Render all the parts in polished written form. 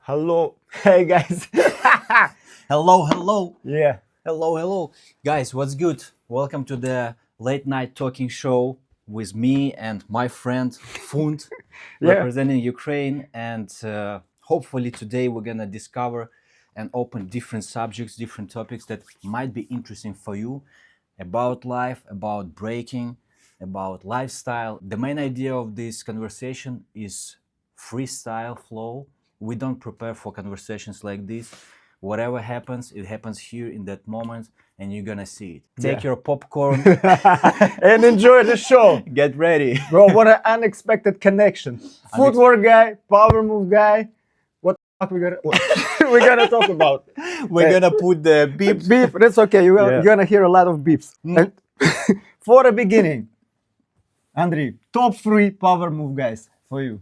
Hello. Hey guys. Hello. Yeah. Hello. Guys, what's good? Welcome to the late night talking show with me and my friend Funt, Yeah. representing Ukraine. And hopefully today we're going to discover and open different subjects, different topics that might be interesting for you about life, about breaking, about lifestyle. The main idea of this conversation is freestyle flow. We don't prepare for conversations like this. Whatever happens, it happens here in that moment, and you're gonna see it. Take your popcorn and enjoy the show. Get ready. Bro, what an unexpected connection. Footwork guy, Powermove guy. What the fuck we're gonna talk about? We're gonna put the beep. Beep, that's okay. You're gonna hear a lot of beeps. And for the beginning, Andrei, top 3 Powermove guys for you.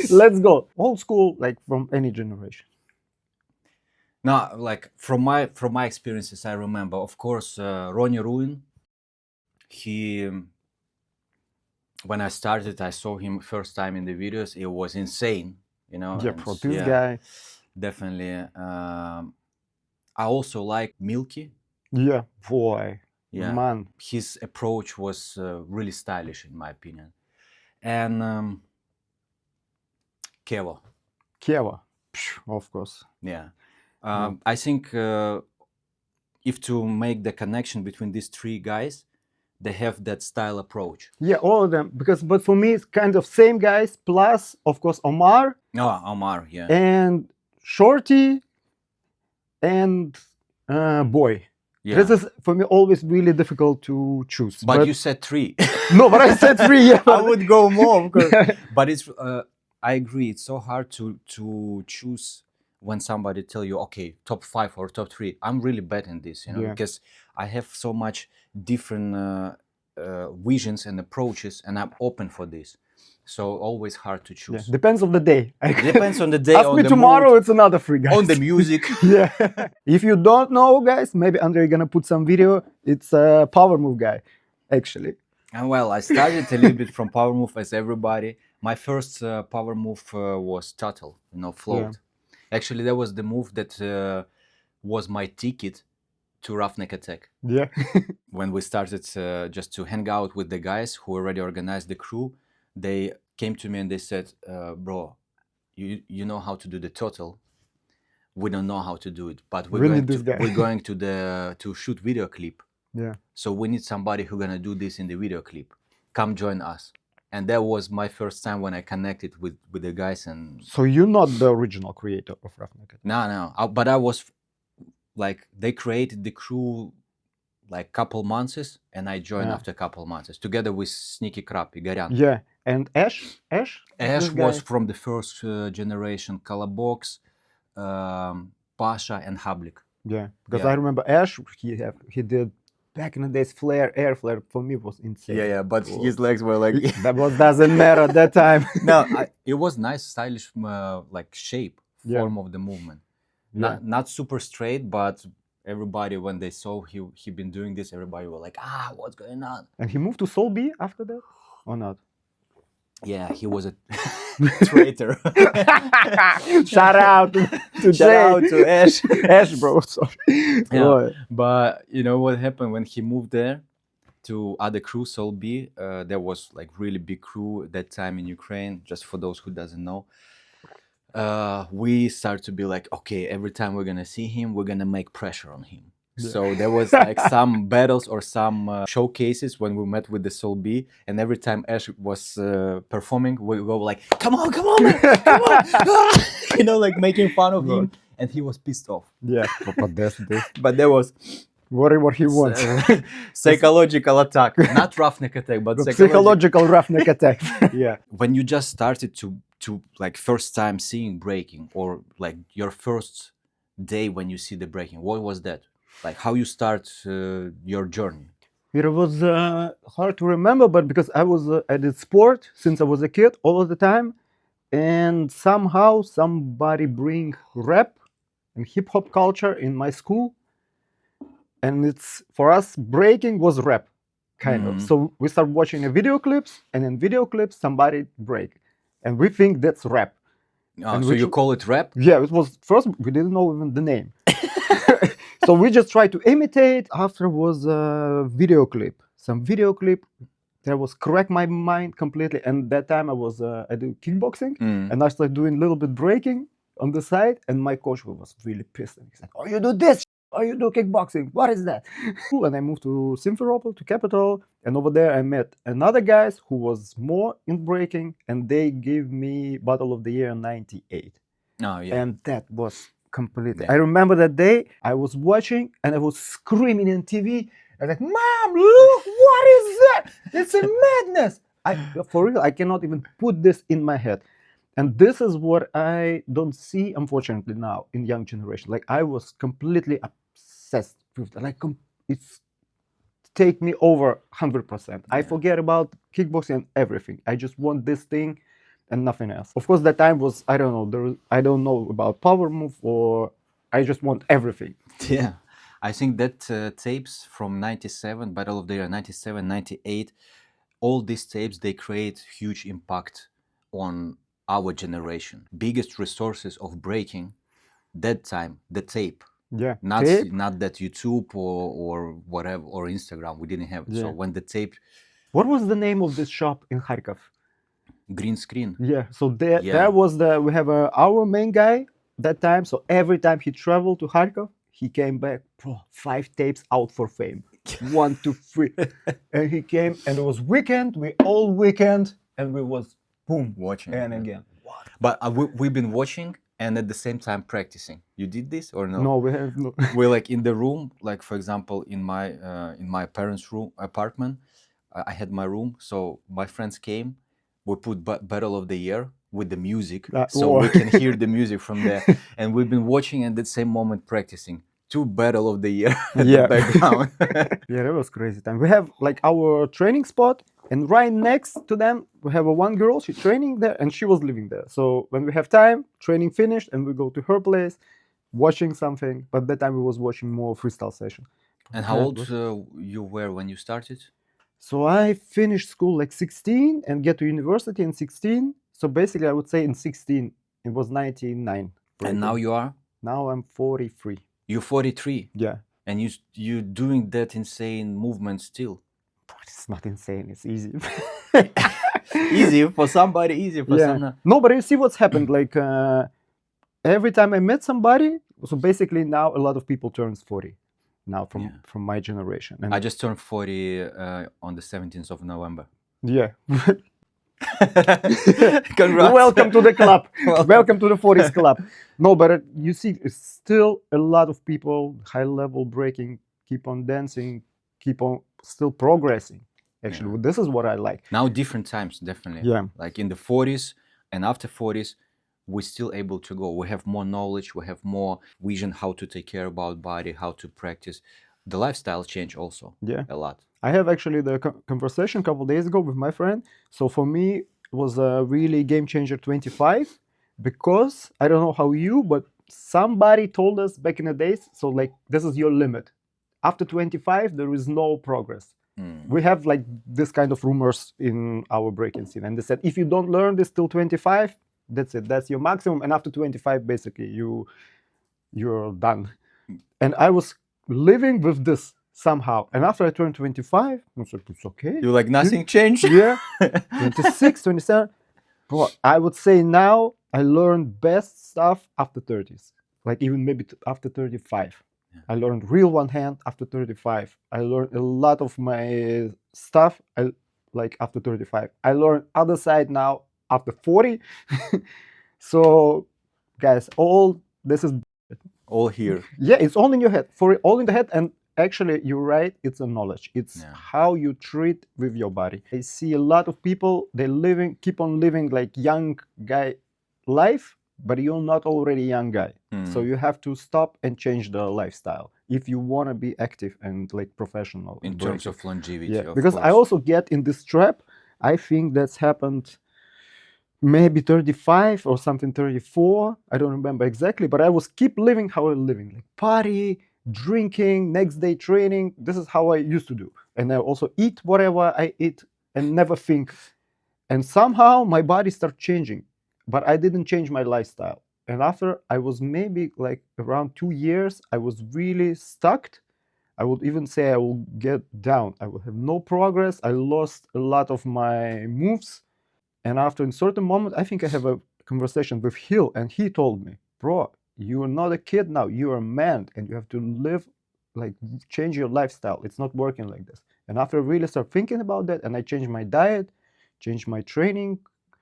Let's go. Old school, like from any generation. No, like from my experiences, I remember, of course, Ronnie Ruin. He, when I started, I saw him first time in the videos. It was insane, you know. Yeah, for this guy. Definitely. I also like Milky. Yeah, boy. Yeah, man. His approach was really stylish, in my opinion. And Kevo. Of course. Yeah. I think if to make the connection between these 3 guys, they have that style approach. Yeah, all of them. But for me, it's kind of same guys, plus, of course, Omar. Oh, Omar, yeah. And Shorty and Boy. Yeah. This is, for me, always really difficult to choose. But you said 3. No, but I said 3, yeah. I would go more, of course. But it's, I agree, it's so hard to choose when somebody tell you, okay, top 5 or top 3. I'm really bad in this, you know, because I have so much different visions and approaches, and I'm open for this. So always hard to choose. Yeah, depends on the day. Depends on the day. Ask me tomorrow, it's another 3 guys. On the music. Yeah. If you don't know, guys, maybe Andrei gonna put some video. It's a Powermove guy, actually. And well, I started a little bit from Powermove as everybody. My first Powermove was Turtle, you know, float. Yeah. Actually, that was the move that was my ticket to Roughneck Attack. Yeah. When we started just to hang out with the guys who already organized the crew, they came to me and they said, bro, you know how to do the Turtle. We don't know how to do it, but we're going to shoot video clip. Yeah. So we need somebody who's gonna do this in the video clip. Come join us. And that was my first time when I connected with the guys. And so you're not the original creator of Roughneck Attack? No. But I was like, they created the crew like couple months, and I joined after a couple months together with Sneaky Crab, Igoryan. Yeah. And Ash was from the first generation, Kalabox, Pasha, and Hablik. Yeah, because I remember Ash, he did back in the days air flare for me was insane. Yeah, but his legs were like that doesn't matter at that time. No, it was nice, stylish, like shape, form of the movement. Yeah. Not super straight, but everybody, when they saw he been doing this, everybody were like, what's going on? And he moved to Soul B after that, or not? Yeah, he was a traitor. Shout out to Ash, bro. Sorry. Yeah. But you know what happened when he moved there to other crew, Soul B? There was like really big crew at that time in Ukraine. Just for those who doesn't know, we start to be like, okay, every time we're gonna see him, we're gonna make pressure on him. Yeah. So there was like some battles or some showcases when we met with the Soul B, and every time Ash was performing, we go like, come on, man, come on, you know, like making fun of him, and he was pissed off. Yeah, but that's this. But there was whatever he wants. Psychological attack, not Roughneck Attack, but psychological Roughneck Attack. Yeah. When you just started to like first time seeing breaking, or like your first day when you see the breaking, what was that? Like how you start your journey? It was hard to remember, but because I did sport since I was a kid all of the time, and somehow somebody bring rap and hip hop culture in my school, and it's for us breaking was rap, kind of. So we start watching video clips, and in video clips somebody break, and we think that's rap. And So you call it rap? Yeah, it was first we didn't know even the name. So we just tried to imitate. After was a video clip, some video clip that was cracked my mind completely. And that time I do kickboxing, and I started doing a little bit breaking on the side. And my coach was really pissed. And he said, "Oh, you do this? Oh, you do kickboxing? What is that?" And I moved to Simferopol, to capital, and over there I met another guys who was more in breaking, and they gave me Battle of the Year in '98. Oh yeah. And that was completely. Yeah. I remember that day I was watching and I was screaming in TV. I was like, "Mom, look, what is that? It's a madness!" For real, I cannot even put this in my head. And this is what I don't see, unfortunately, now in young generation. Like I was completely obsessed with that. Like it's take me over 100%. I forget about kickboxing and everything. I just want this thing and nothing else. Of course, that time was I don't know. I don't know about Powermove, or I just want everything. Yeah, I think that tapes from '97, Battle of the Year '97, '98, all these tapes, they create huge impact on our generation. Biggest resources of breaking that time, the tape. Yeah, Not tape. not that YouTube or whatever or Instagram. We didn't have it. So Yeah. when the tape, What was the name of this shop in Kharkov? green screen. Yeah, so there, Yeah. there was we have our main guy that time. So every time he traveled to Kharkov, he came back, bro, 5 tapes out for fame, 1, 2, 3, and he came, and it was weekend. We all weekend, and we was boom Watching and it. again. But we've been watching and at the same time practicing. You did this or no? No, we have no. We're like in the room, like for example, in my parents' room apartment. I had my room, so my friends came. We put Battle of the Year with the music, so we can hear the music from there. And we've been watching and at the same moment practicing 2 Battle of the Year at the background. Yeah, that was crazy time. We have like our training spot, and right next to them we have one girl. She's training there, and she was living there. So when we have time, training finished, and we go to her place, watching something. But that time we was watching more freestyle session. And how old you were when you started? So I finished school like 16 and get to university in 16. So basically, I would say in 16 it was 99. And now you are? Now I'm 43. You're 43. Yeah. And you doing that insane movement still. It's not insane. It's easy. Easy for somebody. Easy for some. No, but you see what's happened. Like every time I met somebody, so basically now a lot of people turns 40. Now from my generation. And I just turned 40 on the 17th of November. Yeah. Congrats. Welcome to the club. Welcome to the 40s club. No, but you see, it's still a lot of people, high level breaking, keep on dancing, keep on still progressing. Actually, this is what I like. Now different times, definitely. Yeah. Like in the 40s and after 40s, we're still able to go. We have more knowledge, we have more vision how to take care about body, how to practice. The lifestyle change also a lot. I have actually the conversation a couple days ago with my friend. So for me, it was a really game changer 25, because I don't know how you, but somebody told us back in the days, so like this is your limit. After 25, there is no progress. We have like this kind of rumors in our breaking scene, and they said if you don't learn this till 25, that's it. That's your maximum, and after 25, basically you're done. And I was living with this somehow, and after I turned 25, I was like, it's okay. You're like nothing changed. Yeah, 26, 27. But I would say now I learned best stuff after 30s, like even maybe after 35. I learned real one hand after 35. I learned a lot of my stuff like after 35. I learned other side now after 40. So, guys, all this is all here. Yeah, it's all in your head. All in the head, and actually, you're right. It's a knowledge. It's how you treat with your body. I see a lot of people. Keep on living like young guy life, but you're not already a young guy. So you have to stop and change the lifestyle if you want to be active and like professional in terms of longevity. Yeah, because I also get in this trap. I think that's happened maybe 35 or something, 34. I don't remember exactly, but I was keep living how I'm living, like party, drinking, next day training. This is how I used to do. And I also eat whatever I eat and never think. And somehow my body started changing. but I didn't change my lifestyle. And after I was maybe like around 2 years, I was really stuck. I would even say I will get down. I will have no progress. I lost a lot of my moves. And after a certain moment, I think I have a conversation with Hill, and he told me, bro, you are not a kid now. You are a man, and you have to live, like, change your lifestyle. It's not working like this. And after I really start thinking about that, and I changed my diet, changed my training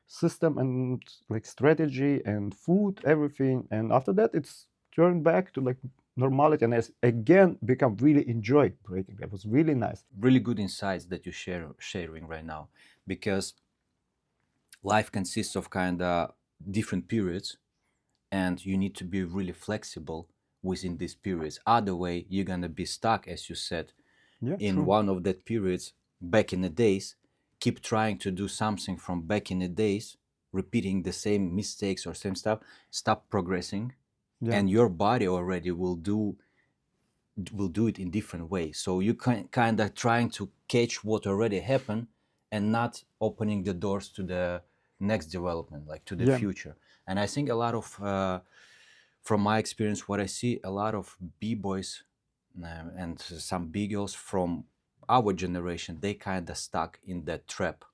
system, and like strategy and food, everything. And after that, it's turned back to like normality, and I again become really enjoy breaking. That was really nice. Really good insights that you sharing right now, because life consists of kind of different periods, and you need to be really flexible within these periods. Other way, you're gonna be stuck, as you said, Yeah, in true. one of that periods back in the days. Keep trying to do something from back in the days, repeating the same mistakes or same stuff. Stop progressing, Yeah, and your body already will do it in different ways. So you can kind of trying to catch what already happened and not opening the doors to the next development, like to the yeah, future. And I think a lot of, from my experience, what I see, a lot of b-boys and some big girls from our generation, they kind of stuck in that trap.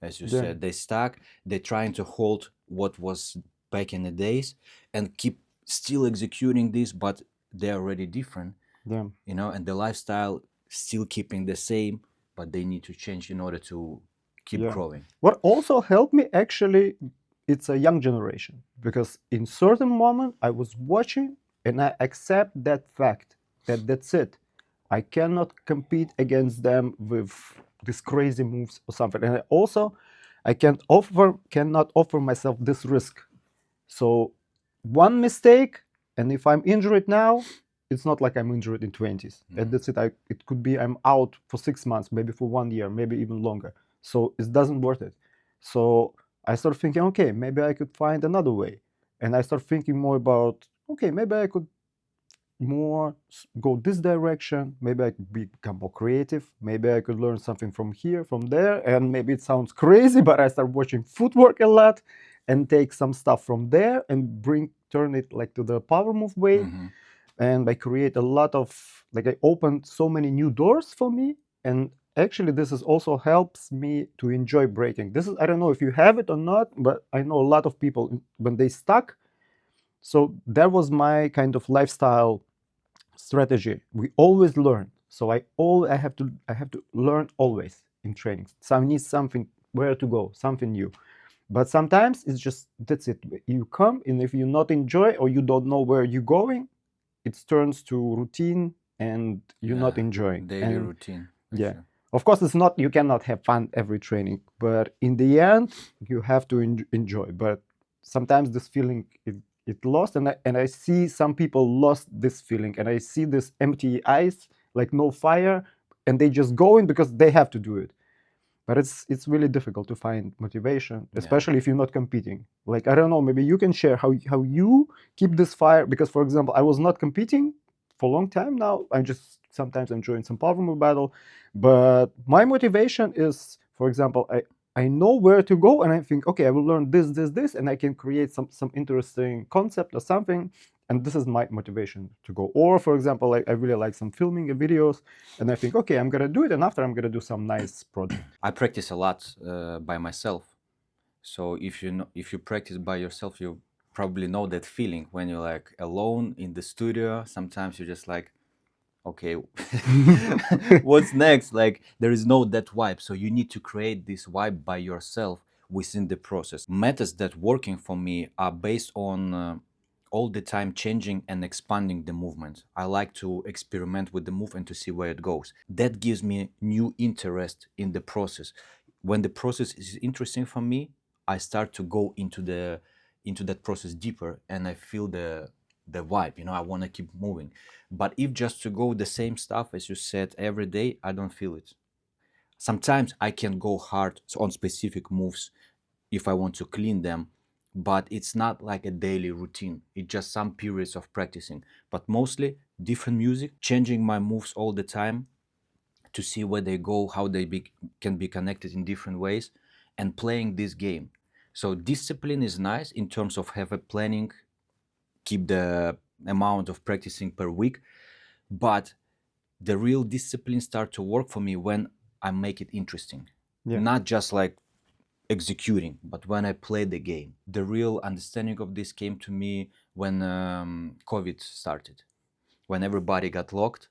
As you yeah, said, they stuck, they're trying to hold what was back in the days and keep still executing this, but they're already different, yeah. and the lifestyle still keeping the same, but they need to change in order to keep Yeah. growing. What also helped me actually, it's a young generation, because in certain moment I was watching and I accept that fact that that's it. I cannot compete against them with these crazy moves or something. And I cannot offer myself this risk. So one mistake, and if I'm injured now, it's not like I'm injured in 20s. And that's it. It could be I'm out for 6 months, maybe for 1 year, maybe even longer. So it doesn't worth it. So I start thinking, okay, maybe I could find another way. And I start thinking more about, okay, maybe I could more go this direction. Maybe I could become more creative. Maybe I could learn something from here, from there. And maybe it sounds crazy, but I start watching Footwork a lot and take some stuff from there and turn it like to the Powermove way. Mm-hmm. And I create a lot of, like, I opened so many new doors for me. And actually this is also helps me to enjoy breaking. This is, I don't know if you have it or not, but I know a lot of people when they stuck. So that was my kind of lifestyle strategy. We always learn. So I have to learn always in trainings. So I need something where to go, something new. But sometimes it's just that's it. You come, and if you not enjoy or you don't know where you're going, it turns to routine and you're not Yeah, enjoying. daily And routine for yeah, sure. of course, it's not, you cannot have fun every training, but in the end, you have to enjoy. But sometimes this feeling it lost, and I see some people lost this feeling, and I see this empty eyes, like no fire, and they just go in because they have to do it. But it's really difficult to find motivation, Yeah. especially if you're not competing. Like, I don't know, maybe you can share how you keep this fire, because for example, I was not competing for a long time now. I just sometimes enjoying some Powermove battle, but my motivation is, for example, I know where to go, and I think, okay, I will learn this, and I can create some interesting concept or something, and this is my motivation to go. Or for example, I really like some filming videos, and I think, okay, I'm gonna do it, and after I'm gonna do some nice project. I practice a lot by myself. So if you practice by yourself, you probably know that feeling when you're like alone in the studio. Sometimes you're just like, okay, what's next? Like there is no that vibe. So you need to create this vibe by yourself within the process. Methods that working for me are based on all the time changing and expanding the movement. I like to experiment with the move and to see where it goes. That gives me new interest in the process. When the process is interesting for me, I start to go into that process deeper, and I feel the vibe. I want to keep moving. But if just to go the same stuff as you said every day, I don't feel it. Sometimes I can go hard on specific moves if I want to clean them, but it's not like a daily routine. It's just some periods of practicing. But mostly different music, changing my moves all the time to see where they go, how can be connected in different ways, and playing this game. So discipline is nice in terms of have a planning, keep the amount of practicing per week, but the real discipline start to work for me when I make it interesting. Yeah. Not just like executing, but when I play the game. The real understanding of this came to me when COVID started, when everybody got locked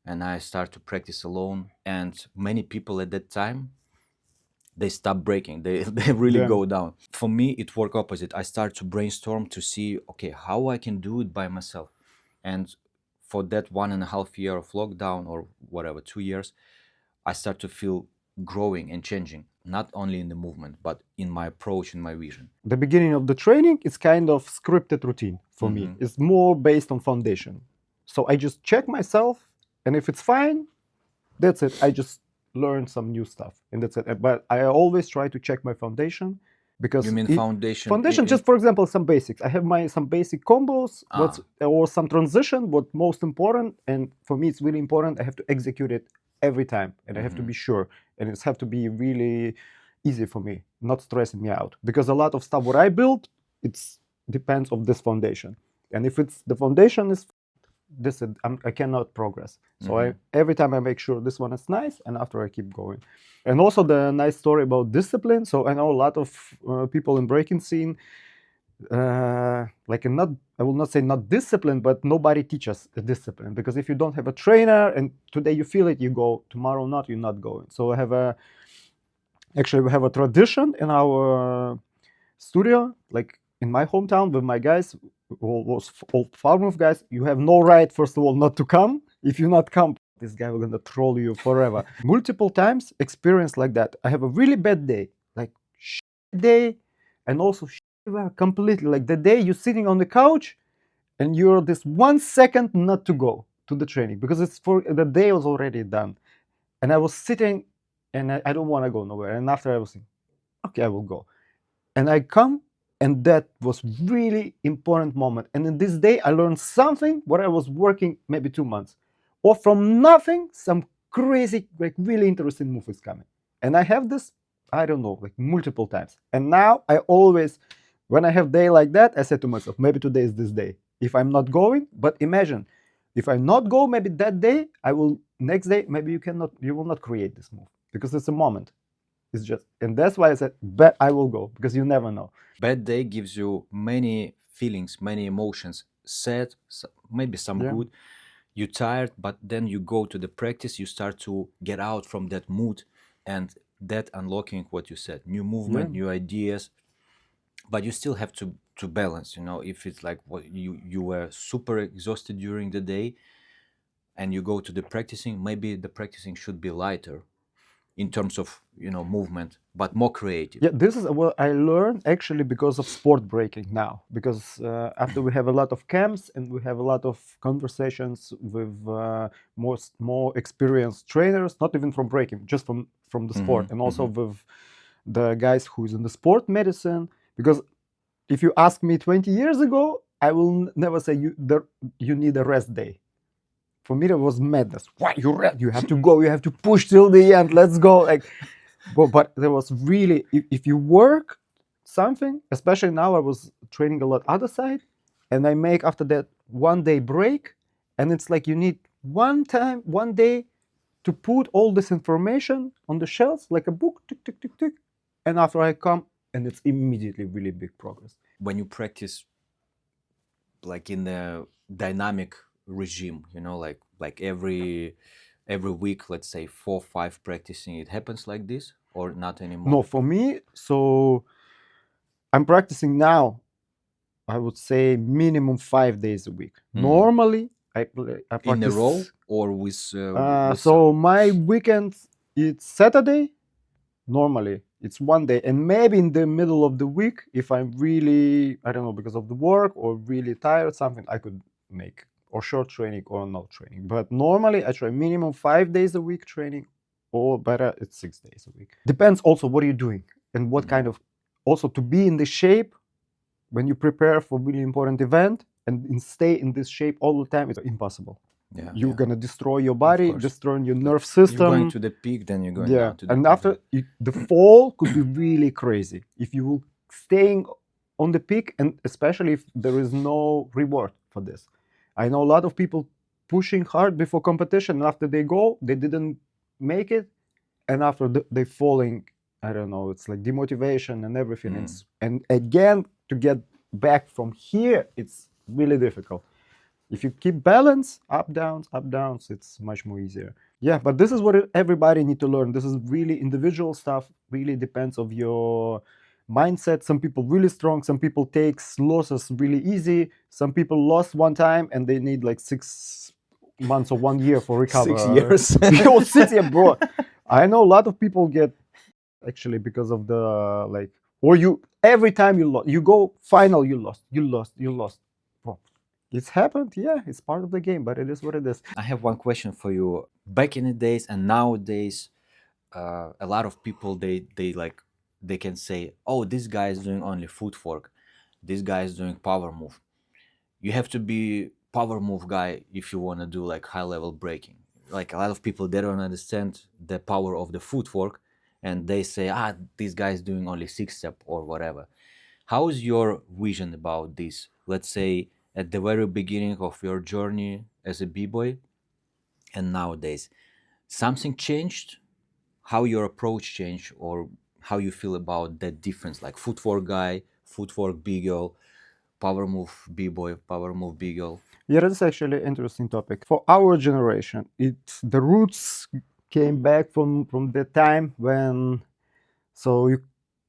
and I started to practice alone. And many people at that time, they stop breaking, they really Yeah. go down. For me it worked opposite. I start to brainstorm to see, okay, how I can do it by myself. And for that 1.5 year of lockdown, or whatever, 2 years, I start to feel growing and changing, not only in the movement but in my approach and my vision. The beginning of the training is kind of scripted routine for me. Mhm. It's more based on foundation. So I just check myself, and if it's fine, that's it. I just learn some new stuff, and that's it. But I always try to check my foundation, because You mean foundation foundation, just for example, some basics. I have my some basic combos, or some transition. What most important, and for me it's really important, I have to execute it every time, and I have to be sure, and it's have to be really easy for me, not stressing me out, because a lot of stuff what I build, it's depends of this foundation, and if it's the foundation is this, I cannot progress. So I every time I make sure this one is nice, and after I keep going. And also the nice story about discipline. So I know a lot of people in breaking scene, like not, I will not say not disciplined, but nobody teaches the discipline, because if you don't have a trainer and today you feel it, you go, tomorrow not, you're not going. So I have we have a tradition in our studio, like in my hometown with my guys, all Powermove guys. You have no right, first of all, not to come. If you not come, this guy will gonna troll you forever. Multiple times experience like that. I have a really bad day, like day, and also completely like the day you're sitting on the couch and you're this 1 second not to go to the training because it's for the day was already done, and I was sitting and I don't want to go nowhere. And after I was thinking, okay, I will go, and I come, and that was really important moment. And in this day I learned something what I was working maybe 2 months, or from nothing some crazy, like really interesting move is coming. And I have this, I don't know, like multiple times. And now I always, when I have day like that, I said to myself, maybe today is this day if I'm not going. But imagine if I not go, maybe that day I will, next day maybe you will not create this move, because it's a moment. It's just, and that's why I said, bet I will go, because you never know. Bad day gives you many feelings, many emotions, sad, maybe some good. You're tired, but then you go to the practice, you start to get out from that mood, and that unlocking what you said, new movement, new ideas. But you still have to balance, if it's like what you were super exhausted during the day and you go to the practicing, maybe the practicing should be lighter in terms of movement, but more creative. Yeah, this is what I learned actually because of sport breaking now. Because after we have a lot of camps and we have a lot of conversations with more experienced trainers, not even from breaking, just from the sport, and also with the guys who's in the sport medicine. Because if you ask me 20 years ago, I will never say you need a rest day. For me, that was madness. Why you have to go, you have to push till the end. Let's go, like. But there was really, if you work something, especially now I was training a lot other side, and I make after that 1 day break, and it's like you need one day to put all this information on the shelves like a book, tick, tick, tick, tick, and after I come, and it's immediately really big progress. When you practice like in a dynamic regime, like every week, let's say 4 or 5 practicing, it happens like this or not anymore? No, for me, so I'm practicing now, I would say minimum 5 days a week. Normally I practice in a row or with so my weekend, it's Saturday. Normally it's 1 day, and maybe in the middle of the week, if I'm really, I don't know, because of the work or really tired, something I could make, or short training or no training. But normally I try minimum 5 days a week training, or better, it's 6 days a week. Depends also what you're doing and what kind of, also to be in the shape when you prepare for really important event and stay in this shape all the time, it's impossible. You're gonna destroy your body, destroying your nerve system. You're going to the peak, then you're going down to the and peak. after the fall could be really crazy if you will staying on the peak, and especially if there is no reward for this. I know a lot of people pushing hard before competition, and after they go, they didn't make it, and after they falling, I don't know, it's like demotivation and everything. And again, to get back from here, it's really difficult. If you keep balance, up downs, it's much more easier. Yeah, but this is what everybody need to learn. This is really individual stuff. Really depends of your mindset. Some people really strong. Some people takes losses really easy. Some people lost one time and they need like 6 months or 1 year for recover. 6 years. Yo, 6 years, bro. I know a lot of people get actually because of the like, or you every time you lost, you go final, you lost. Bro, it's happened. Yeah, it's part of the game, but it is what it is. I have one question for you. Back in the days and nowadays, a lot of people they can say, "Oh, this guy is doing only footwork. This guy is doing power move." You have to be power move guy if you want to do like high level breaking. Like a lot of people, they don't understand the power of the footwork, and they say, "Ah, this guy is doing only 6 step or whatever." How is your vision about this? Let's say at the very beginning of your journey as a b-boy and nowadays, something changed? How your approach changed, or how you feel about that difference, like footwork guy, footwork b-girl, power move b-boy, power move b-girl? Yeah, that's actually an interesting topic. For our generation, the roots came back from the time when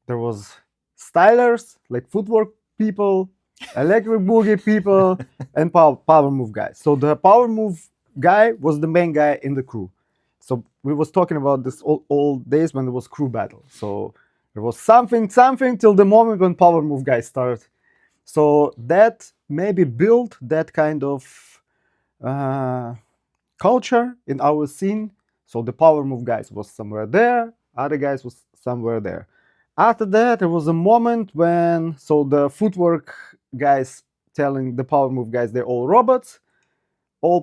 there was stylers, like footwork people, electric boogie people, and power move guys. So the power move guy was the main guy in the crew. So we was talking about this old days when there was crew battle. So there was something till the moment when power move guys started. So that maybe built that kind of uh, culture in our scene. So the power move guys was somewhere there, other guys was somewhere there. After that, there was a moment when the footwork guys telling the power move guys they're all robots. All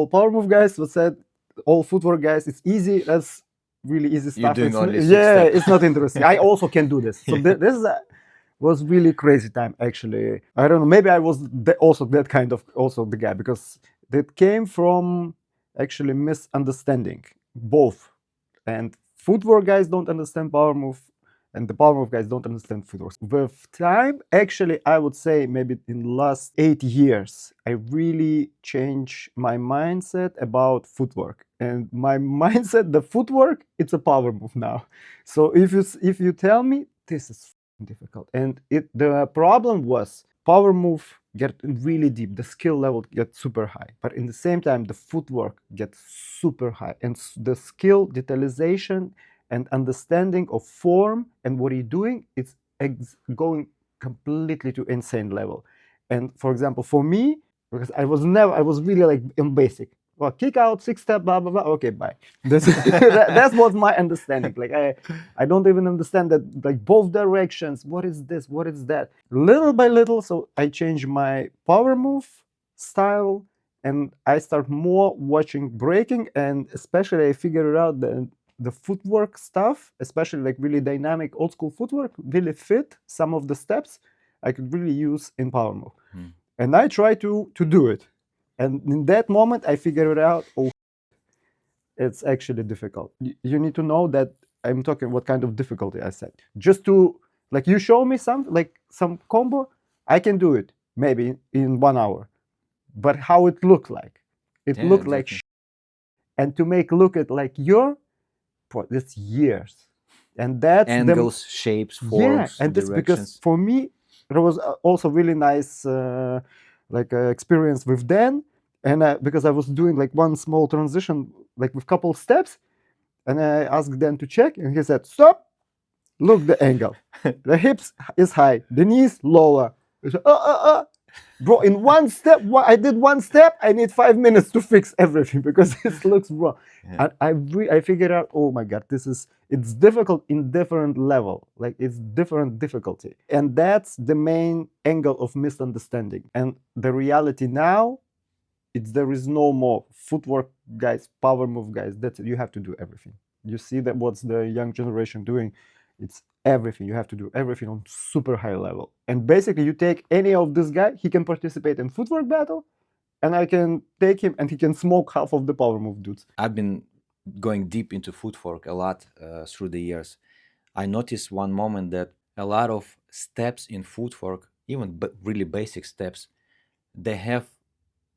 power move guys was said, all footwork guys, it's easy. That's really easy You're stuff. doing It's only yeah, 6 step. it's not interesting. I also can do this. So this is was really crazy time actually. I don't know. Maybe I was also that kind of also the guy because that came from actually misunderstanding both, and footwork guys don't understand power move, and the power move guys don't understand footwork. With time, actually, I would say maybe in the last 8 years, I really changed my mindset about footwork. And my mindset, the footwork, it's a power move now. So if you tell me this is difficult, and the problem was power move get really deep, the skill level gets super high, but in the same time the footwork gets super high, and the skill detalization and understanding of form and what you're doing, it's going completely to insane level. And for example, for me, because I was really like in basic, well, kick out, 6 step, blah blah blah, okay, bye. That's what my understanding, like I don't even understand that, like both directions, what is this, what is that, little by little. So I changed my power move style, and I start more watching breaking, and especially I figured out the footwork stuff, especially like really dynamic old school footwork, really fit some of the steps I could really use in power move. And I try to do it, and in that moment I figured out, oh, it's actually difficult. You need to know that I'm talking what kind of difficulty I said. Just to, like, you show me some combo, I can do it maybe in 1 hour. But how it looked like? It Yeah, looked like exactly. and to make look it like your, it's years. And that's Angles, shapes, yeah, forms, and this because directions. for me there was also really nice experience with Dan, and because I was doing like one small transition like with couple steps, and I asked Dan to check, and he said, "Stop! Look the angle. The hips is high, the knees lower." I said, bro, in one step, I did one step, I need 5 minutes to fix everything because this looks wrong. Yeah. And I figured out, oh my god, it's difficult in different level, like it's different difficulty, and that's the main angle of misunderstanding. And the reality now, there is no more footwork guys, power move guys. That you have to do everything. You see that what's the young generation doing? It's everything. You have to do everything on super high level. And basically, you take any of this guy, he can participate in footwork battle, and I can take him and he can smoke half of the power move dudes. I've been going deep into footwork a lot through the years. I noticed one moment that a lot of steps in footwork, even really basic steps, they have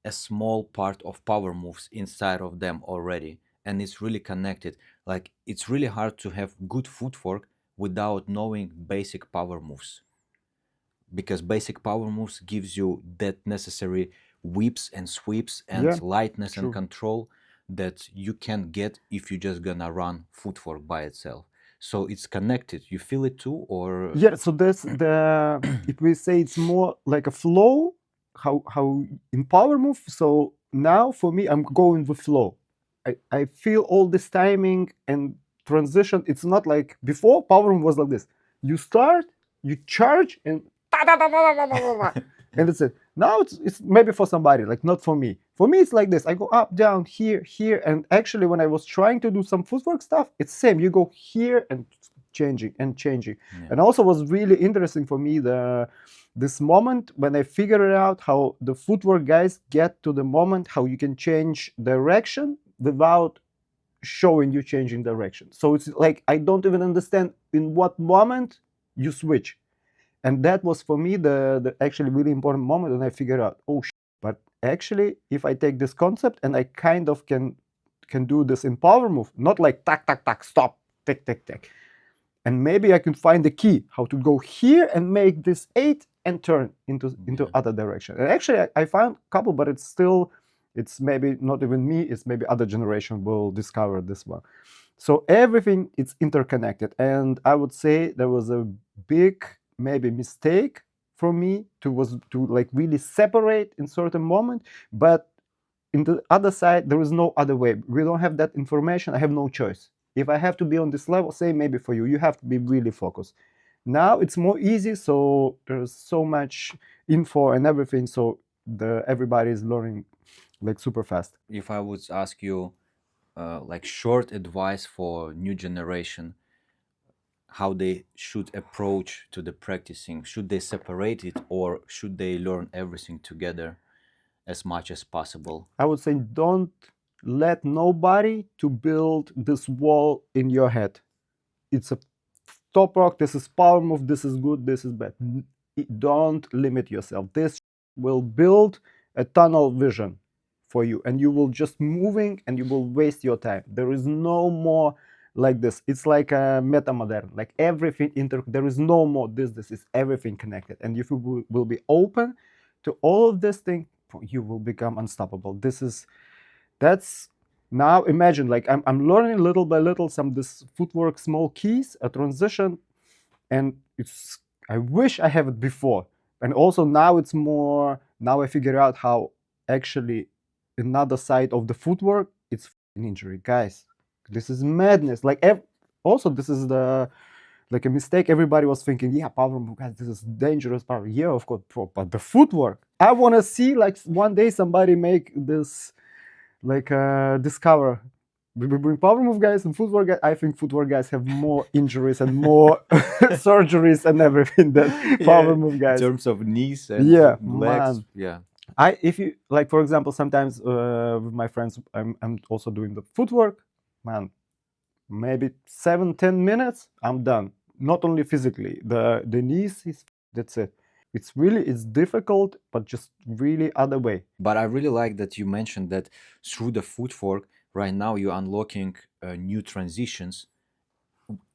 a small part of power moves inside of them already, and it's really connected. Like, it's really hard to have good footwork without knowing basic power moves, because basic power moves gives you that necessary whips and sweeps and Yeah, lightness and true. control that you can't get if you're just gonna run footwork by itself. So it's connected. You feel it too, or Yeah, so that's the, if we say it's more like a flow, how in power move. So now for me, I'm going with flow. I feel all this timing and transition. It's not like before. Power move was like this: you start, you charge, and and that's it. Now it's maybe for somebody, like not for me. For me, it's like this: I go up, down, here, here, and actually, when I was trying to do some footwork stuff, it's same. You go here and changing and changing. Yeah. And also was really interesting for me this moment when I figured out how the footwork guys get to the moment how you can change direction without showing you changing direction. So it's like I don't even understand in what moment you switch. And that was for me the actually really important moment when I figured out, oh, but actually, if I take this concept and I kind of can do this in power move, not like tack tack tack stop, tick tick tick, and maybe I can find the key how to go here and make this 8 and turn into other direction. And actually, I found a couple, but it's maybe not even me. It's maybe other generation will discover this one. So everything is interconnected, and I would say there was a big maybe mistake for me to like really separate in certain moment, but in the other side there is no other way. We don't have that information. I have no choice. If I have to be on this level, say maybe for you have to be really focused. Now it's more easy, so there's so much info and everything, so everybody is learning like super fast. if I would ask you like short advice for new generation, how they should approach to the practicing, should they separate it or should they learn everything together as much as possible? I would say don't let nobody to build this wall in your head. It's a top rock, this is power move, this is good, this is bad. Don't limit yourself. This will build a tunnel vision for you, and you will just moving and you will waste your time. There is no more like this. It's like a meta modern, like everything there is no more this is everything connected. And if you will be open to all of this thing, you will become unstoppable. That's now imagine like I'm learning little by little some this footwork small keys, a transition, and it's I wish I have it before. And also now it's more, now I figure out how actually another side of the footwork, it's an injury, guys. This is madness. Like also this is the like a mistake. Everybody was thinking, yeah, power move, guys, this is dangerous power. Yeah, of course, but the footwork. I want to see like one day somebody make this like discover. We bring power move guys and footwork guys. I think footwork guys have more injuries and more surgeries and everything than power move guys. In terms of knees and Yeah, legs, man. yeah. If you like, for example, sometimes with my friends, I'm also doing the footwork. Man, maybe 7-10 minutes, I'm done. Not only physically, the knees is that's it. It's difficult, but just really other way. But I really like that you mentioned that through the footwork, right now you're unlocking new transitions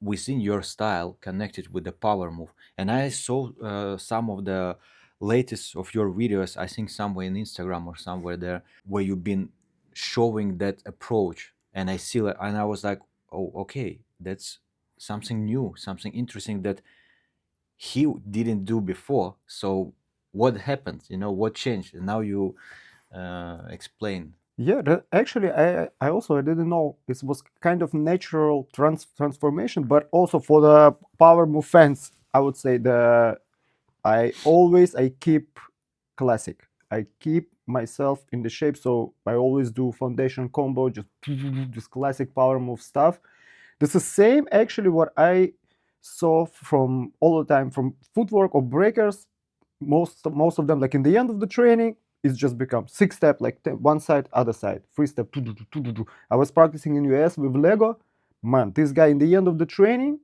within your style connected with the power move. And I saw some of the latest of your videos, I think somewhere in Instagram or somewhere there, where you've been showing that approach. And I see it, and I was like, oh, okay, that's something new, something interesting that he didn't do before. So what happened? What changed? And now you explain. Yeah, actually, I also I didn't know it was kind of natural transformation, but also for the power move fans, I would say I keep classic. I keep myself in the shape, so I always do foundation combo, just classic power move stuff. This is same actually what I saw from all the time from footwork or breakers, most of them, like in the end of the training, it's just become 6-step, like one side, other side, 3-step. I was practicing in US with Lego. Man, this guy in the end of the training,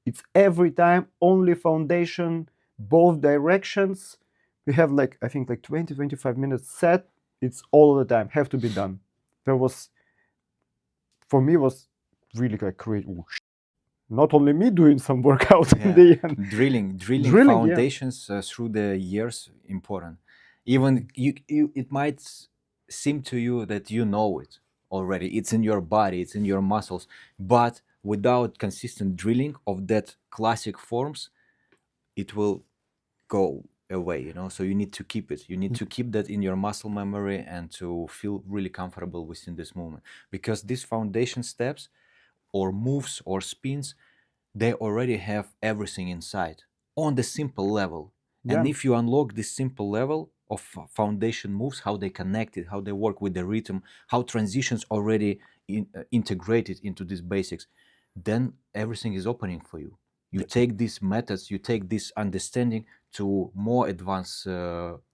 it's every time only foundation, both directions. We have like, I think like 20-25 minutes set. It's all the time, have to be done. There was, for me, was really like great. Not only me doing some workout in the end. Drilling Drilling, yeah. foundations through the years important. Even it might seem to you that you know it already. It's in your body, it's in your muscles, but without consistent drilling of that classic forms, it will go away, you know. So you need to keep it. You need to keep that in your muscle memory and to feel really comfortable within this movement, because these foundation steps or moves or spins, they already have everything inside on the simple level. And Yeah. if you unlock this simple level of foundation moves, how they connect it, how they work with the rhythm, how transitions already integrated into these basics, then everything is opening for you. You take these methods, you take this understanding to more advanced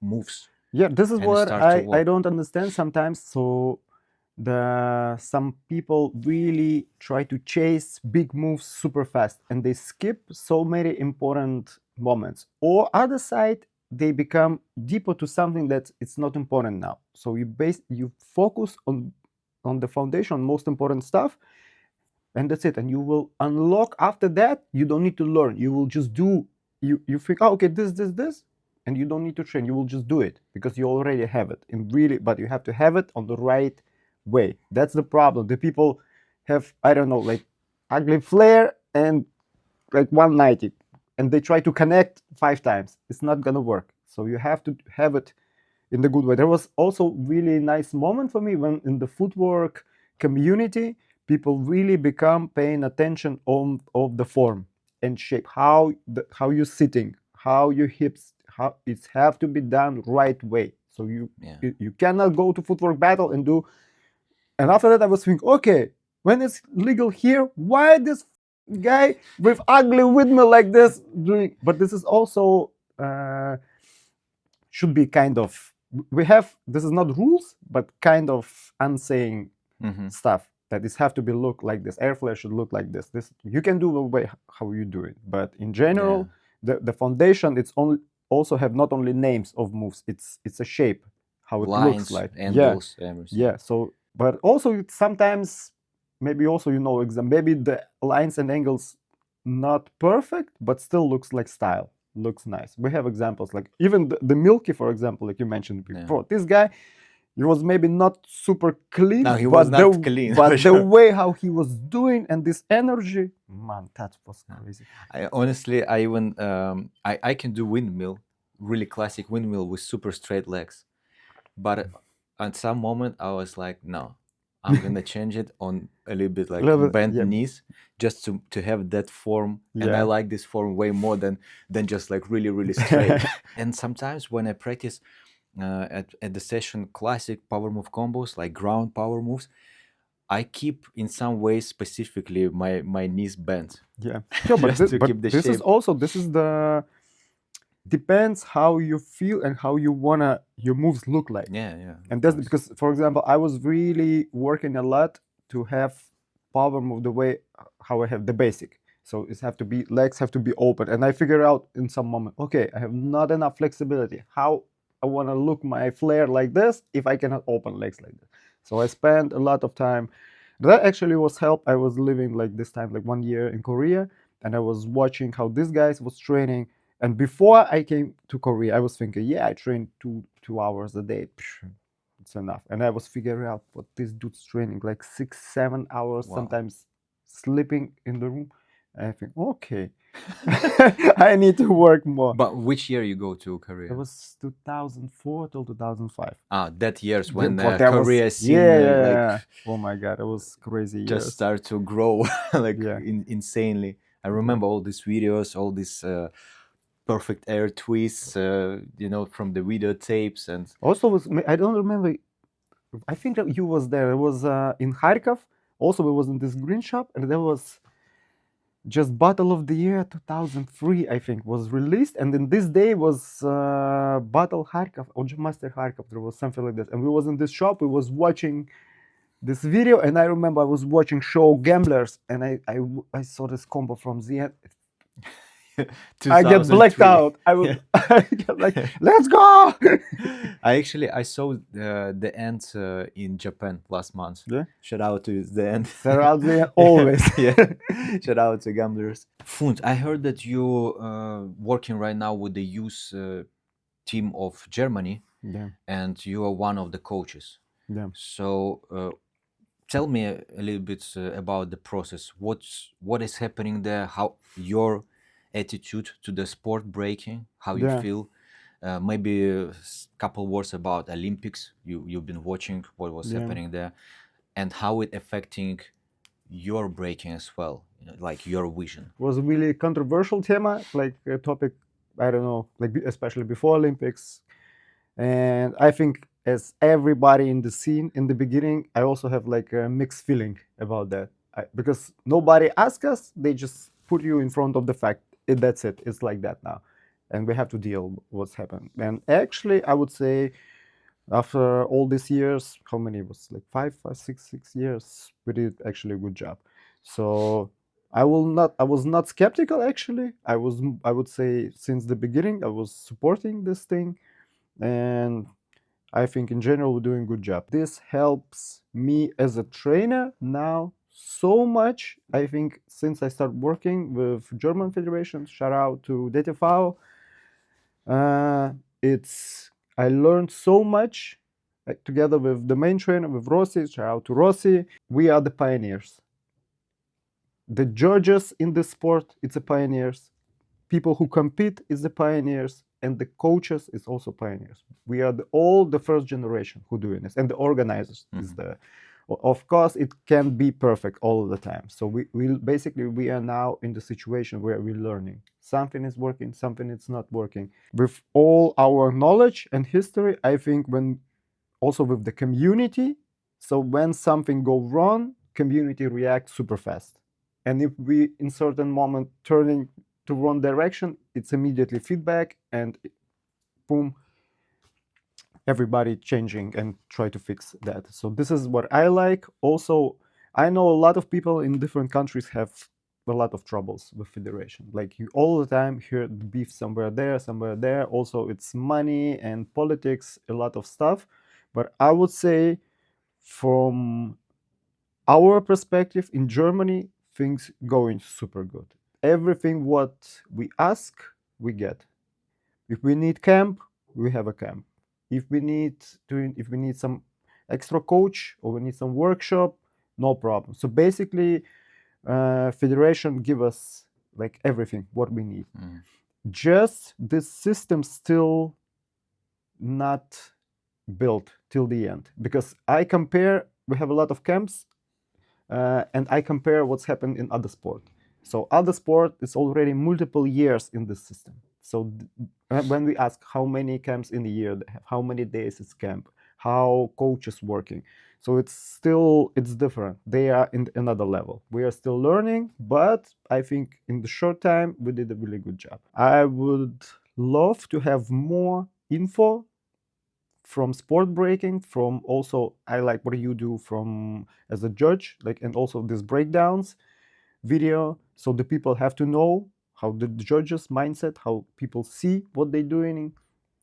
moves. Yeah, this is And it what starts to I work. don't understand sometimes. So some people really try to chase big moves super fast and they skip so many important moments. Or other side, they become deeper to something that it's not important now. So you focus on the foundation, most important stuff, and that's it. And you will unlock after that. You don't need to learn. You will just do. You think, oh, okay, this, and you don't need to train. You will just do it because you already have it. And really, but you have to have it on the right way. That's the problem. The people have, I don't know, like ugly flair and like 190, and they try to connect 5 times. It's not gonna work. So you have to have it in the good way. There was also really nice moment for me when in the footwork community, people really become paying attention on of the form and shape, how you're sitting, how your hips, how it have to be done right way. So you cannot go to footwork battle and do. And after that, I was thinking, okay, when it's legal here, why this guy with ugly windmill like this doing? But this is also should be kind of, we have, this is not rules, but kind of unsaying stuff that this have to be look like this. Air flare should look like this. This you can do the way how you do it, but in general, the foundation, it's only also have not only names of moves. It's a shape, how it Lines, looks like. angles, everything. Yeah. So, but also it's sometimes maybe also maybe the lines and angles not perfect, but still looks like style. Looks nice. We have examples like even the Milky, for example, like you mentioned before. This guy, he was maybe not super clean. No, he was not clean. But the way how he was doing and this energy, man, that was crazy. I even I can do windmill, really classic windmill with super straight legs, but at some moment I was like, no, I'm gonna change it on a little bit like bent knees, just to have that form. And I like this form way more than just like really straight. And sometimes when I practice at the session classic power move combos, like ground power moves, I keep in some ways specifically my knees bent. Yeah, but this is also, this is the depends how you feel and how you wanna your moves look like. And that's because, for example, I was really working a lot to have power move the way how I have the basic. So it have to be, legs have to be open, and I figure out in some moment, okay, I have not enough flexibility. How I want to look my flare like this if I cannot open legs like this. So I spent a lot of time. That actually was help. I was living like this time, like 1 year in Korea, and I was watching how this guys was training. And before I came to Korea, I was thinking, yeah, I train two hours a day. It's enough. And I was figuring out what this dude's training, like 6-7 hours, sometimes sleeping in the room. And I think, okay, I need to work more. But which year you go to Korea? It was 2004 till 2005. That year's when Korea scene, like, oh my God, it was crazy years. Just start to grow like insanely. I remember all these videos, all these perfect air twists, from the videotapes. And also I don't remember. I think that you was there. It was in Kharkov. Also, it was in this green shop, and there was just Battle of the Year 2003, I think, was released, and in this day was Battle Kharkov or Master Kharkov. There was something like that, and we was in this shop. We was watching this video, and I remember I was watching show Gamblers, and I saw this combo from the end. I get blacked 2003. out. I get like, let's go. I saw the end in Japan last month. Yeah. Shout out to the end. They're out there always. Yeah. Shout out to gamblers. Funt, I heard that you working right now with the youth team of Germany, Yeah, and you are one of the coaches. yeah. So tell me a little bit about the process. What is happening there? How your attitude to the sport breaking? How you Yeah. feel? Maybe a couple words about Olympics. You've been watching what was Yeah. happening there, and how it affecting your breaking as well, like your vision. Was a really controversial tema, like a topic. I don't know, like especially before Olympics, and I think as everybody in the scene in the beginning, I also have like a mixed feeling about that because nobody asked us. They just put you in front of the fact. That's it. It's like that now, and we have to deal with what's happened. And actually, I would say after all these years, how many it was like 6 years, we did actually a good job. So I was not skeptical actually. I would say since the beginning I was supporting this thing, and I think in general we're doing a good job. This helps me as a trainer now so much. I think since I started working with German Federation, shout out to DTV, it's I learned so much together with the main trainer, with Rossi. Shout out to Rossi. We are the pioneers. The judges in the sport, it's the pioneers. People who compete is the pioneers, and the coaches is also pioneers. We are all the first generation who doing this, and the organizers is the. Of course, it can't be perfect all the time. So we basically we are now in the situation where we're learning. Something is working, something is not working. With all our knowledge and history, I think when also with the community, so when something goes wrong, community reacts super fast. And if we in certain moment turning to wrong direction, it's immediately feedback and boom, everybody changing and try to fix that. So this is what I like. Also, I know a lot of people in different countries have a lot of troubles with federation. Like you all the time hear the beef somewhere there, somewhere there. Also, it's money and politics, a lot of stuff. But I would say from our perspective in Germany, things going super good. Everything what we ask, we get. If we need camp, we have a camp. If we need some extra coach or we need some workshop, no problem. So basically, federation give us like everything what we need. Just this system still not built till the end because I compare. We have a lot of camps, and I compare what's happened in other sport. So other sport is already multiple years in this system. So when we ask how many camps in a year they have, how many days it's camp, how coaches working, so it's different. They are in another level. We are still learning, but I think in the short time we did a really good job. I would love to have more info from sport breaking, from also I like what you do from as a judge, like, and also this breakdowns video, so the people have to know how the judges mindset, how people see what they're doing,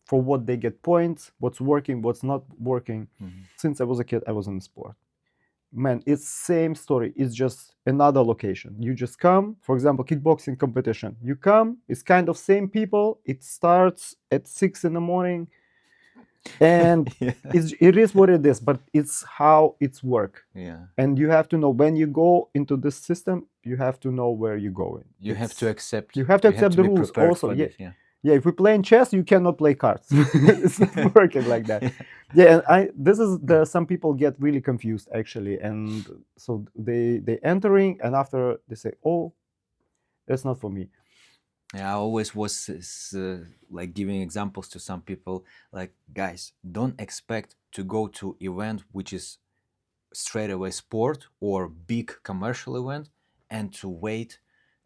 for what they get points, what's working, what's not working. Since I was a kid I was in sport, man, it's same story, it's just another location. You just come, for example, kickboxing competition, you come, it's kind of same people, it starts at 6 in the morning, and it is what it is, but it's how it's work. And you have to know when you go into this system, you have to know where you're going. You have to accept The rules also. Yeah, if we play in chess, you cannot play cards. It's not working like that. Yeah, and some people get really confused actually, and so they entering, and after they say, oh, that's not for me. I always was like giving examples to some people, like, guys, don't expect to go to event which is straight away sport or big commercial event and to wait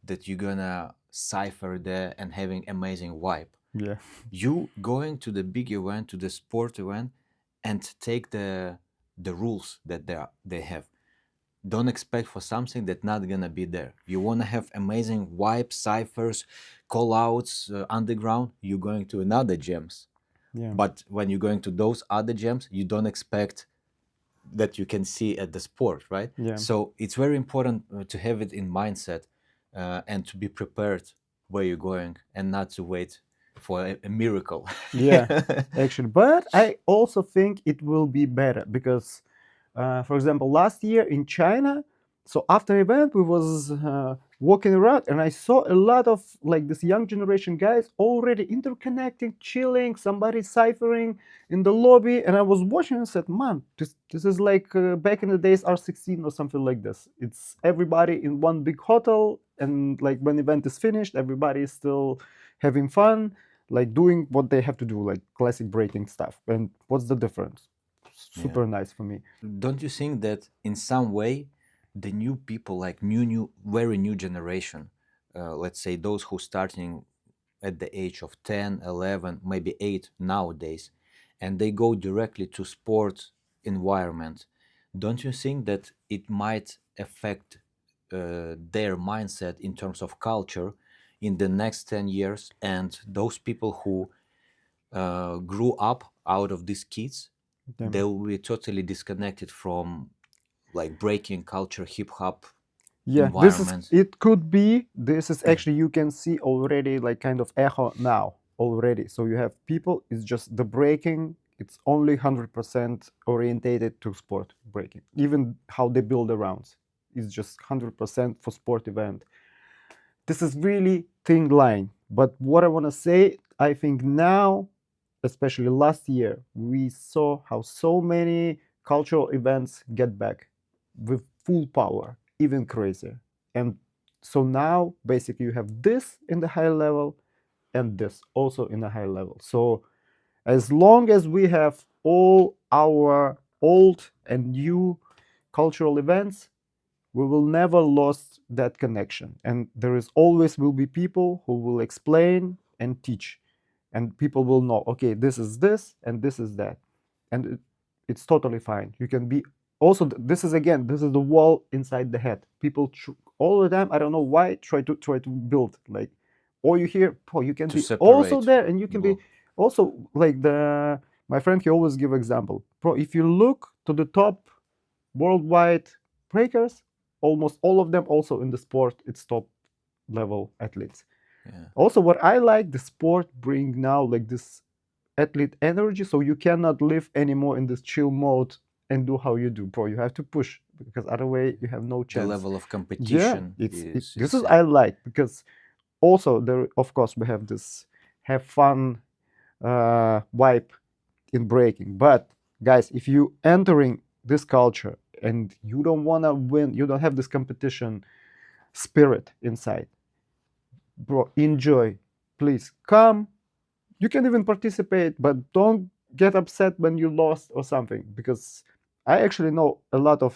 that you're gonna cipher there and having amazing vibe. Yeah. You going to the big event, to the sport event, and take the rules that they have. Don't expect for something that not gonna be there. You wanna have amazing vibe, ciphers, call outs, underground. You're going to another gems. Yeah. But when you're going to those other gems, you don't expect that you can see at the sport, right? Yeah. So it's very important to have it in mindset and to be prepared where you're going and not to wait for a miracle. Yeah, actually, but I also think it will be better because, for example, last year in China, so after event we was walking around and I saw a lot of like this young generation guys already interconnecting, chilling, somebody ciphering in the lobby, and I was watching and said, "Man, this is like back in the days R16 or something like this. It's everybody in one big hotel, and like when event is finished, everybody is still having fun." Like doing what they have to do, like classic breaking stuff. And what's the difference? Yeah. Super nice for me. Don't you think that in some way the new people, like new very new generation, let's say those who starting at the age of 10, 11, maybe 8 nowadays, and they go directly to sport environment, don't you think that it might affect their mindset in terms of culture in the next 10 years, and those people who grew up out of these kids, Yeah. they will be totally disconnected from like breaking culture, hip hop Yeah, this is environment. it could be this is actually you can see already like kind of echo now already. So you have people, it's just the breaking, it's only 100% orientated to sport breaking. Even how they build the rounds is just 100% for sport event. This is really thin line. But what I want to say, I think now, especially last year, we saw how so many cultural events get back with full power, even crazier. And so now, basically, you have this in the high level and this also in a high level. So as long as we have all our old and new cultural events, we will never lose that connection, and there is always will be people who will explain and teach, and people will know, okay, this is this and this is that, and it's totally fine. You can be also, this is again, this is the wall inside the head. People all the time, I don't know why, try to build like, or you hear, oh, you can To be also separate. there and you can be Well, also like the my friend, he always give example, bro, if you look to the top worldwide breakers, almost all of them also in the sport, it's top level athletes. yeah. Also, what I like, the sport bring now like this athlete energy, so you cannot live anymore in this chill mode and do how you do, bro. You have to push because other way you have no The chance. level of Yeah, competition it's is this is I insane. like because also there, of course, we have this have fun vibe in breaking. But guys, if you entering this culture and you don't want to win, you don't have this competition spirit inside, bro, enjoy. Please come. You can even participate, but don't get upset when you lost or something, because I actually know a lot of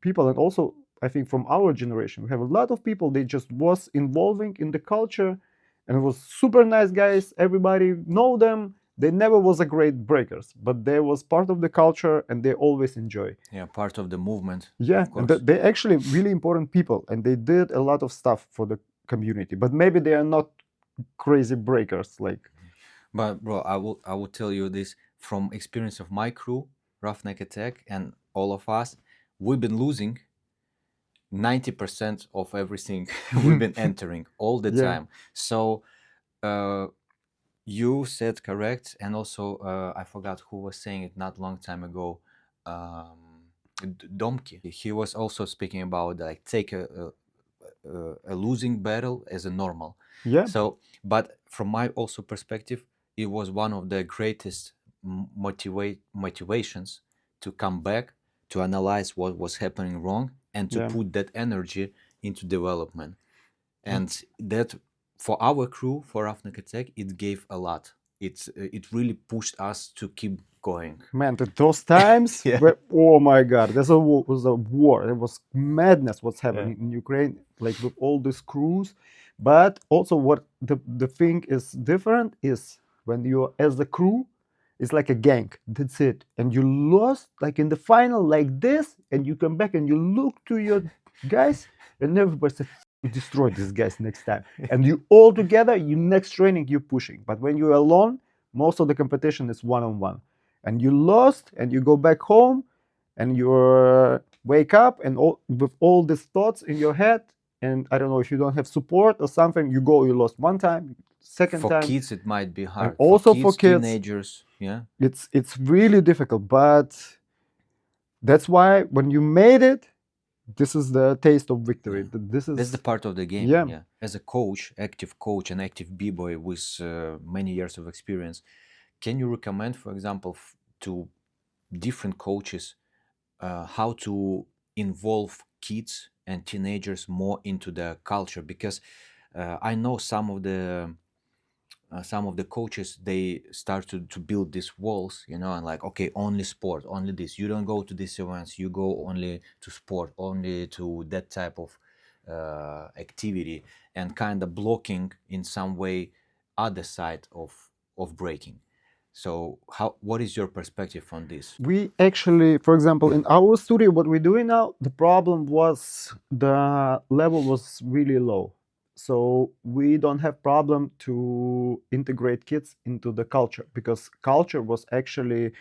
people, and also I think from our generation we have a lot of people, they just was involving in the culture and it was super nice guys, everybody know them, they never was a great breakers, but they was part of the culture and they always enjoy. Yeah, part of the movement, Yeah, of and course. they actually really important people and they did a lot of stuff for the community, but maybe they are not crazy breakers like. But bro, I will tell you this from experience of my crew, Roughneck Attack, and all of us. We've been losing 90% of everything we've been entering all the Yeah. time. So uh, you said correct, and also I forgot who was saying it not long time ago. Domke. He was also speaking about like take a losing battle as a normal. Yeah. So, but from my also perspective, it was one of the greatest motivations to come back, to analyze what was happening wrong, and to Yeah. put that energy into development. And that for our crew, for Roughneck Attack, it gave a lot. It really pushed us to keep going. Man, those times Yeah. were, oh my God, was a war. It was madness what's Yeah. happening in Ukraine, like with all these crews. But also, what the thing is different is when you're as a crew, it's like a gang. That's it. And you lost, like in the final, like this, and you come back and you look to your guys, and everybody says, "We destroy these guys next time." And you all together, you next training, you're pushing. But when you're alone, most of the competition is one on one, and you lost and you go back home and you wake up and with all these thoughts in your head, and I don't know if you don't have support or something, you lost one time, second For time, kids, it might be and hard. For also for kids, kids teenagers, yeah. it's really difficult. But that's why when you made it, this is the taste of victory. Yeah. This That's the is, part of the game. yeah. Yeah. As a coach, active coach, and active b-boy with many years of experience, can you recommend, for example, to different coaches how to involve kids and teenagers more into the culture? Because I know some of the coaches, they start to build these walls, you know, and like, okay, only sport, only this, you don't go to these events, you go only to sport, only to that type of activity, and kind of blocking in some way other side of breaking. So what is your perspective on this? We actually, for example, in our studio, what we're doing now, the problem was the level was really low. So we don't have problem to integrate kids into the culture, because culture was actually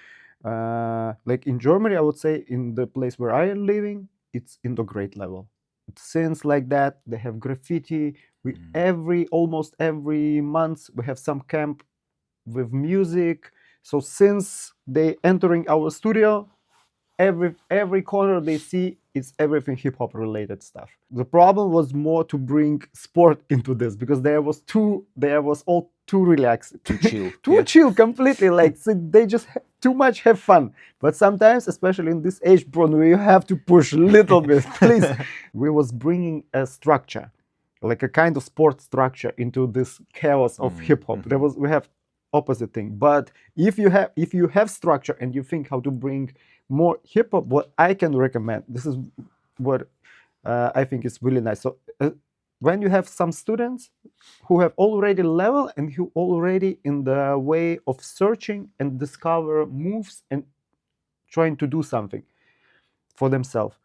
like in Germany, I would say in the place where I am living, it's in the grade level. It's scenes like that. They have graffiti. We almost every month we have some camp with music. So since they entering our studio, every corner they see is everything hip hop related stuff. The problem was more to bring sport into this, because there was all too relaxed, Too chill. too Yeah. chill completely. Like so they just too much have fun. But sometimes, especially in this age, bro, we have to push a little bit, please. We was bringing a structure, like a kind of sport structure, into this chaos of hip hop. We have opposite thing. But if you have structure and you think how to bring more hip hop, what I can recommend, this is what I think is really nice. So when you have some students who have already level and who already in the way of searching and discover moves and trying to do something for themselves,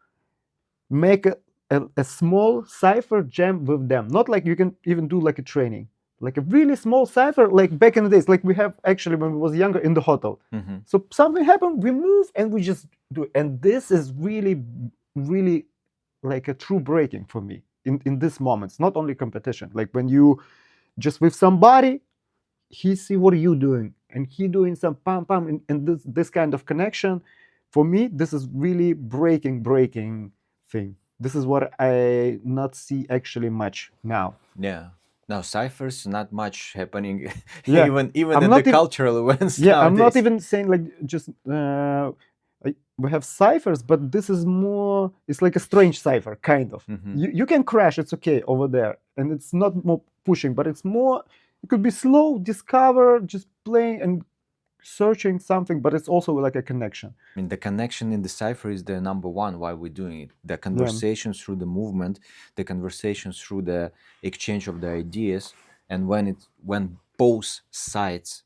make a small cipher jam with them. Not like you can even do like a training, like a really small cipher, like back in the days, like we have actually when we was younger in the hotel. So something happened, we move and we just do it. And this is really, really like a true breaking for me in these moments, not only competition. Like when you just with somebody, he see what you doing and he doing some pam pam, and this kind of connection, for me, this is really breaking thing. This is what I not see actually much now. Yeah. Now ciphers, not much happening. Yeah, even I'm in not the even, cultural events yeah, I'm not nowadays. even saying like just we have ciphers, but this is more, it's like a strange cipher kind of. You can crash, it's okay over there, and it's not more pushing, but it's more, it could be slow discover, just playing and searching something, but it's also like a connection. I mean, the connection in the cipher is the number one why we're doing it. The Yeah. conversations through the movement, the conversations through the exchange of the ideas, and when both sides,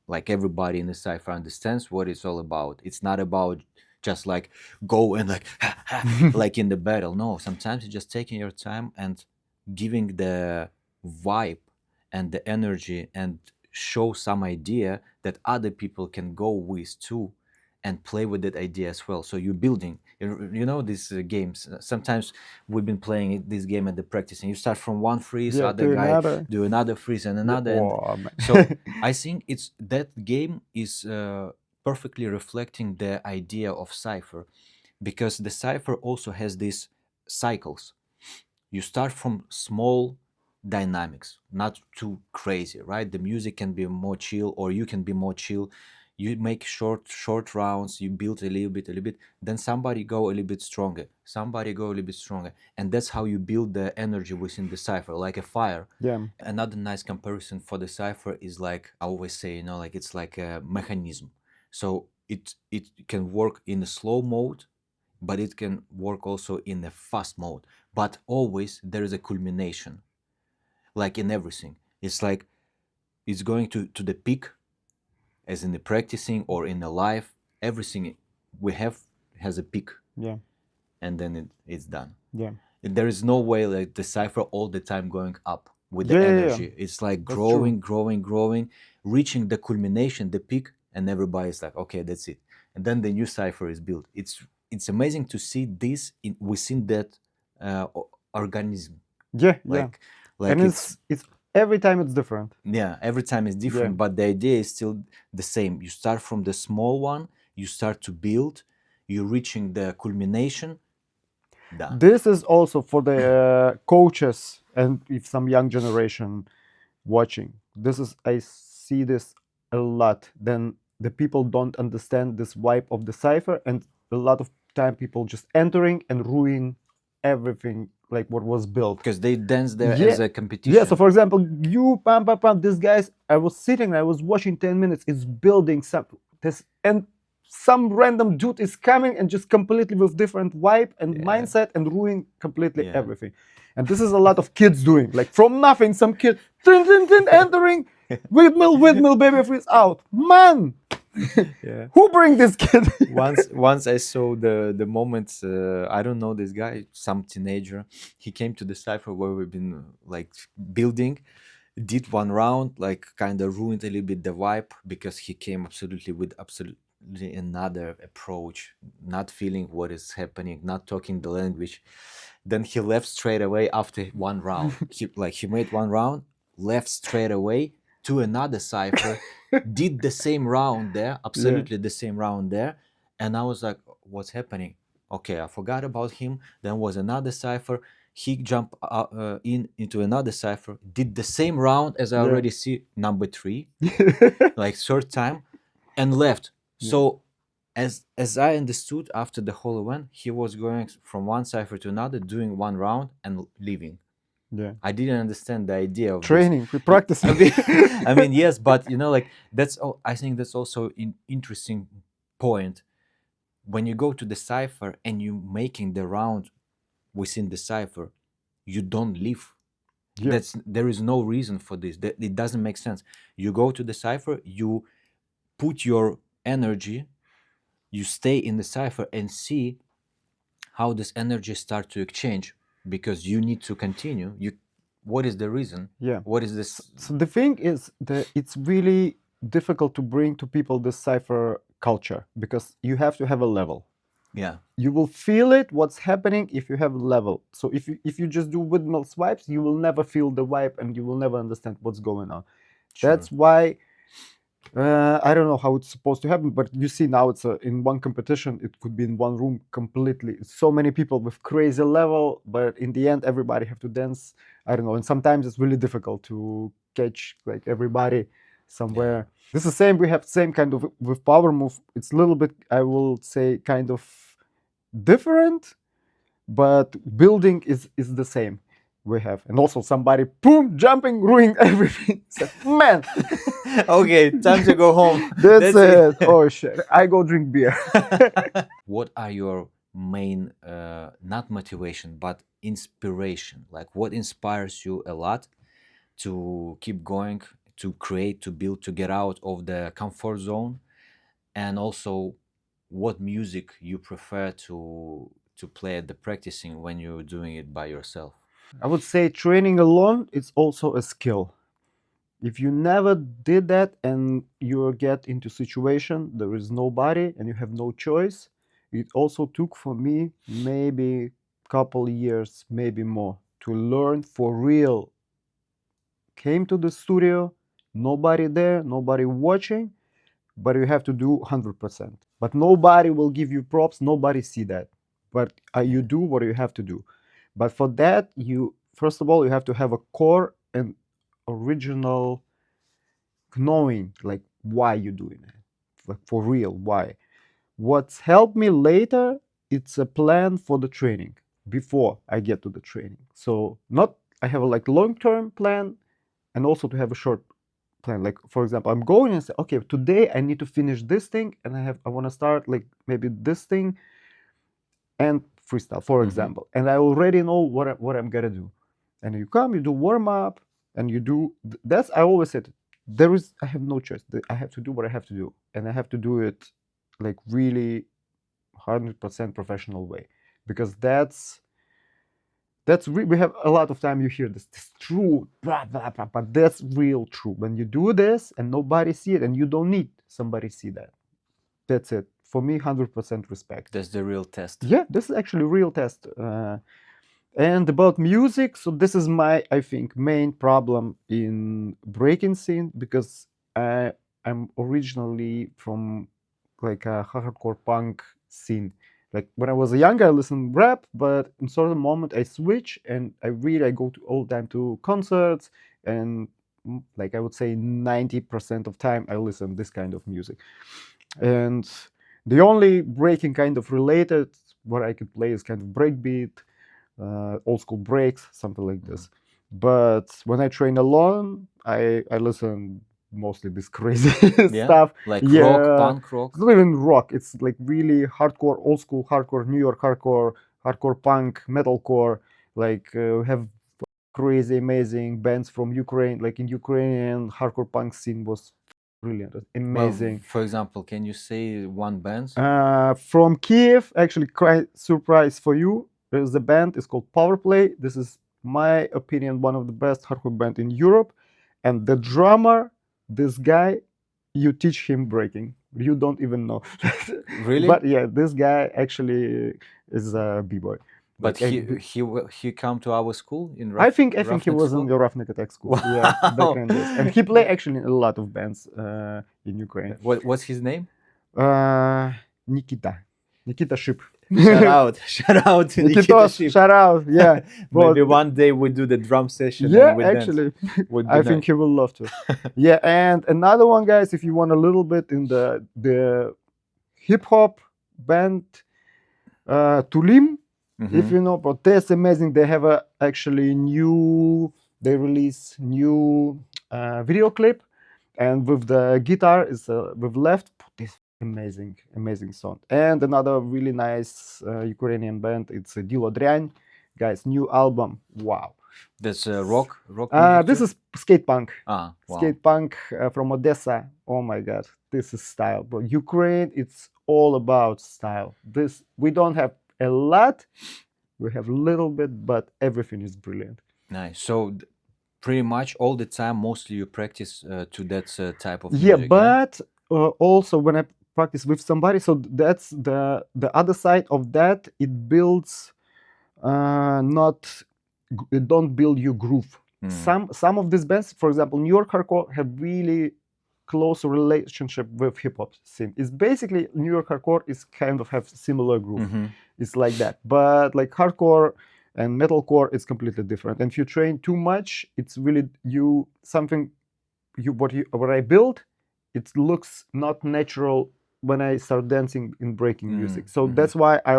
like everybody in the cipher, understands what it's all about. It's not about just like go and like like in the battle. No, sometimes it's just taking your time and giving the vibe and the energy and show some idea that other people can go with too and play with that idea as well. So you're building, you know, these games. Sometimes we've been playing this game at the practice, and you start from one freeze, Yeah, other to guy another. do another freeze and another, and Oh, man. so I think it's that game is perfectly reflecting the idea of cipher, because the cipher also has these cycles. You start from small dynamics, not too crazy, right? The music can be more chill, or you can be more chill. You make short rounds, you build a little bit, then somebody go a little bit stronger, somebody go a little bit stronger, and that's how you build the energy within the cipher, like a fire. Yeah. Another nice comparison for the cipher is, like I always say, you know, like it's like a mechanism. So it can work in a slow mode, but it can work also in a fast mode. But always there is a culmination, like in everything. It's like it's going to the peak, as in the practicing or in the life. Everything we have has a peak, Yeah. and then it's done. Yeah. There is no way like the cipher all the time going up with the Yeah. Yeah. Yeah. energy. It's like That's true. growing, reaching the culmination, the peak, and everybody's like, okay, that's it. And then the new cipher is built. It's amazing to see this within that organism. Yeah. Yeah. Like And like it's every time it's different. yeah, every time is Yeah. different, but the idea is still the same. You start from the small one, you start to build, you're reaching the culmination, done. This is also for the coaches and if some young generation watching. This is I see this a lot. Then the people don't understand this vibe of the cipher, and a lot of time people just entering and ruin everything like what was built. Because they dance there Yeah, as a yeah. competition. So for example, you pam pam pam. These guys, I was sitting, I was watching 10 minutes. It's building some this, and some random dude is coming and just completely with different vibe and Yeah. mindset and ruin completely Yeah. everything. And this is a lot of kids doing like from nothing. Some kid entering, windmill, baby freeze out. Man, Yeah. who bring this kid? Once I saw the moment. I don't know this guy, some teenager. He came to the cipher where we've been like building, did one round, like kind of ruined a little bit the vibe because he came with absolutely another approach, not feeling what is happening, not talking the language. Then he left straight away after one round. He made one round, left straight away to another cipher, did the same round there, absolutely the same round there, and I was like, what's happening? Okay, I forgot about him. Then was another cipher. He jumped into another cipher, did the same round as I Yeah. already see number 3, like third time, and left. So as I understood, after the whole event, he was going from one cipher to another, doing one round and leaving. Yeah. I didn't understand the idea of Training, we this. practice. I mean, yes, but like that's. I think that's also an interesting point. When you go to the cipher and you making the round within the cipher, you don't leave. Yeah. There is no reason for this. It doesn't make sense. You go to the cipher, you put your energy, you stay in the cipher and see how this energy start to exchange, because you need to continue. What is the reason? Yeah. What is this? So the thing is that it's really difficult to bring to people this cipher culture because you have to have a level. Yeah. You will feel it what's happening if you have a level. So if you just do windmill swipes, you will never feel the vibe and you will never understand what's going on. Sure. That's why I don't know how it's supposed to happen, but you see now it's in one competition. It could be in one room completely. So many people with crazy level, but in the end, everybody have to dance. I don't know, and sometimes it's really difficult to catch like everybody somewhere. This is the same. We have same kind of with Powermove. It's a little bit, I will say, kind of different, but building is the same. We have, and also somebody boom jumping, ruining everything. So, man, Okay, time to go home. that's it. Oh shit! I go drink beer. What are your main, not motivation, but inspiration? Like, what inspires you a lot to keep going, to create, to build, to get out of the comfort zone? And also, what music you prefer to play at the practicing when you're doing it by yourself? I would say training alone is also a skill. If you never did that and you get into situation there is nobody and you have no choice, it also took for me maybe couple years, maybe more, to learn for real. Came to the studio, nobody there, nobody watching, but you have to do 100%. But nobody will give you props, nobody see that. But you do what you have to do. But for that, you first of all you have to have a core and original knowing like why you're doing it, like for real why. What's helped me later, it's a plan for the training before I get to the training. So not I have a like long-term plan and also to have a short plan. Like for example, I'm going and say, okay, today I need to finish this thing, and I want to start like maybe this thing and freestyle, for example, and I already know what I'm gonna do. And you come, you do warm up, and you do. That's I always said. I have no choice. I have to do what I have to do, and I have to do it like really 100% professional way, because we have a lot of time you hear this true blah, blah, blah, but that's real true. When you do this and nobody see it, and you don't need somebody see that, that's it for me. 100% respect. That's the real test. Yeah, this is actually real test. And about music, so this is my, I think, main problem in breaking scene, because I'm originally from like a hardcore punk scene. Like when I was younger, I listened rap, but in certain moment I switch, and I go to all the time to concerts, and like I would say 90% of time I listen this kind of music. And the only breaking kind of related what I could play is kind of breakbeat, old school breaks, something like this. But when I train alone, I listen mostly this crazy stuff. Like rock, punk rock. It's not even rock. It's like really hardcore, old school hardcore, New York hardcore, hardcore punk, metalcore. Like we have crazy, amazing bands from Ukraine. Like in Ukrainian hardcore punk scene was brilliant, amazing. Well, for example, can you say one band? From Kiev, actually, quite surprise for you. There's a band. It's called Powerplay. This is my opinion, one of the best hardcore band in Europe. And the drummer, this guy, you teach him breaking. You don't even know. Really? But yeah, this guy actually is a b-boy. But Like, he come to our school in I think he Roughneck was in school? the Roughneck Attack school. Wow. Yeah, back in this. And he played actually in a lot of bands in Ukraine. What's his name? Nikita Ship. Shout out to Nikita Nikitos, Ship. shout out. Yeah. Maybe one day we do the drum session. Yeah, and we dance. actually, Would be I think nice. he will love to. Yeah, and another one, guys, if you want a little bit in the hip hop band, Tulim, if you know, but that's amazing. They have a actually they release new video clip, and with the guitar is with left. This amazing song. And another really nice Ukrainian band. It's Dilo Dryan, guys. New album. Wow. That's rock music This too? is skate punk. Wow. Skate punk from Odessa. Oh my God, this is style, bro. Ukraine, it's all about style. This we don't have a lot. We have a little bit, but everything is brilliant. Nice. So pretty much all the time, mostly you practice to that type of Yeah, music. but also when I practice with somebody, so that's the other side of that. It builds it don't build you groove. Some of these bands, for example, New York hardcore, have really close relationship with hip hop scene. It's basically New York hardcore is kind of have similar groove. It's like that, but like hardcore and metalcore, it's completely different. And if you train too much, it's really what I build. It looks not natural when I start dancing in breaking music. So that's why I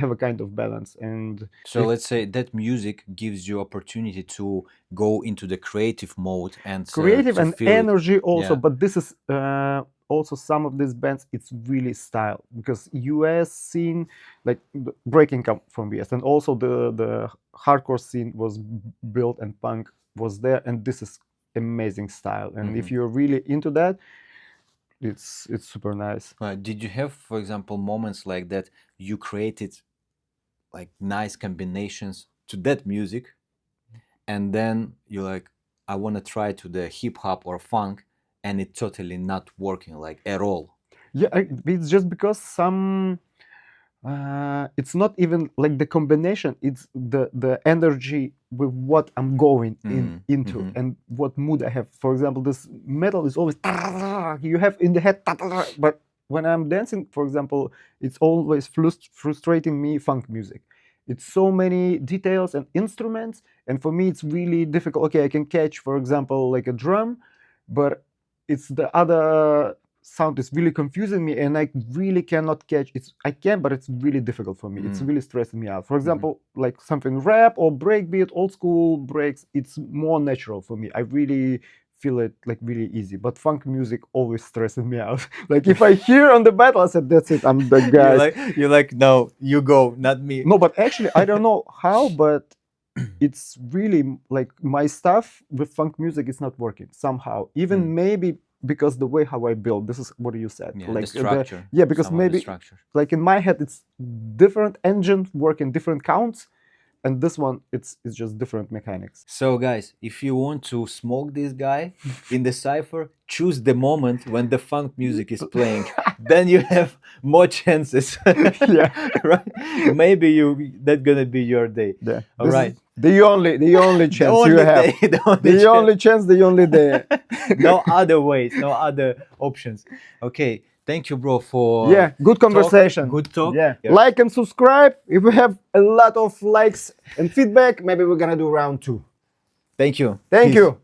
have a kind of balance. And so let's say that music gives you opportunity to go into the creative mode and creative and energy also. Yeah. But this is also some of these bands. It's really style, because US scene, like breaking come from US, and also the hardcore scene was built and punk was there, and this is amazing style. And if you're really into that, it's super nice. Did you have, for example, moments like that you created like nice combinations to that music, and then you're like, I want to try to the hip hop or funk, and it totally not working like at all? Yeah, it's just because it's not even like the combination, it's the energy with what I'm going into and what mood I have. For example, this metal is always you have in the head, but when I'm dancing, for example, it's always frustrating me funk music. It's so many details and instruments, and for me it's really difficult. Okay, I can catch, for example, like a drum, but it's the other sound is really confusing me, and I really cannot catch it. I can, but it's really difficult for me. It's really stressing me out. For example, like something rap or breakbeat, old school breaks, it's more natural for me. I really feel it like really easy. But funk music always stresses me out. Like if I hear on the battle, I said, "That's it, I'm the guy." You're like, no, you go, not me. No, but actually, I don't know how, but it's really like my stuff with funk music is not working somehow. Even maybe because the way how I build. This is what you said. Yeah, like the structure. yeah, because Some of the maybe structure. like in my head it's different engine working different counts, and this one it's just different mechanics. So guys, if you want to smoke this guy in the cipher, choose the moment when the funk music is playing. Then you have more chances. Yeah. Right? Maybe that's gonna be your day. Yeah. All This right. is the only chance only you have. day, the only The chance. only chance, the only day. No other ways, no other options. Okay. Thank you, bro, for Yeah, good conversation. Good talk. Yeah. Like and subscribe. If we have a lot of likes and feedback, maybe we're gonna do round 2. Thank you. Thank Peace. you.